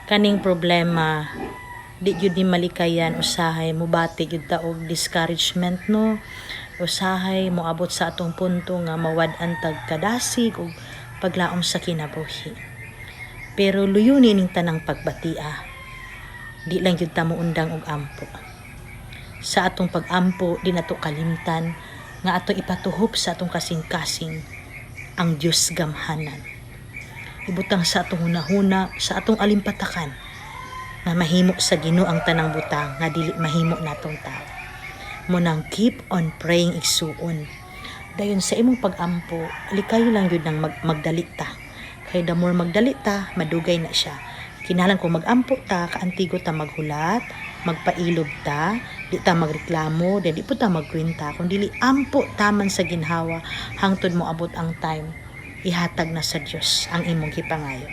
kaning problema di jud ni malikayan, usahay mo bati jud ta og discouragement no, usahay mo abot sa atong punto nga mawad-an tag kadasig og paglaom sa kinabuhi. Pero luyoni ning tanang pagbatia, di lang jud ta moundang og ampo. Sa atong pag-ampo di nato kalimtan nga atong ipatuhop sa atong kasing-kasing ang Dios gamhanan. Ibutang sa atong hunahuna, sa atong alimpatakan nga mahimo sa Ginoo ang tanang butang nga dili mahimo natong tao. Munang keep on praying igsuon. Dayon sa imong pag-ampo, likayo lang yun nang magdalita. Kay the more magdalita, madugay na siya. Kinahanglan kung mag-ampo ta, kaantigo ta maghulat, magpailob ta, di ta magreklamo, di po ta magkwenta. Kung dili ampo taman sa ginhawa, hangtod mo abot ang time, ihatag na sa Dios ang imong gipangayo.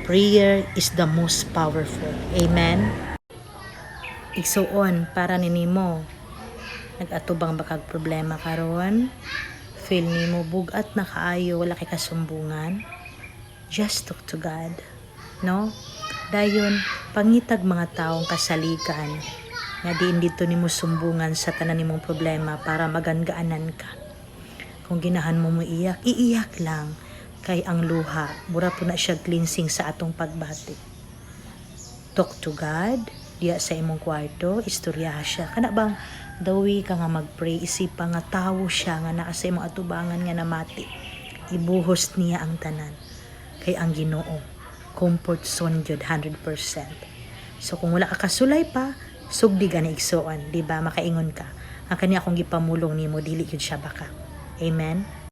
Prayer is the most powerful. Amen? Igsuon para ninimo nagatubang bakag problema karon, feel nimo bugat na kaayo, wala kay kasumbungan, just talk to God, no? Dayon pangitag mga taong kasaligan nga diin dito nimo sumbungan sa tanan nimong problema para magangaanan ka. Kung ginahan mo iiyak, iiyak lang, kay ang luha mura po na siya cleansing sa atong pagbati. Talk to God diya sa imong kwarto, istoryaha siya. Kana bang dawi ka nga mag-pray, isipa nga tawo siya nga naa sa imong atubangan nga namati. Ibuhos niya ang tanan. Kay ang Ginoo, comfort zone jud 100%. So kung wala ka kasulay pa, sugdi gani igsuon, di ba? Makaingon ka. Ang kaniya akong gipamulong nimo dili jud siya baka. Amen.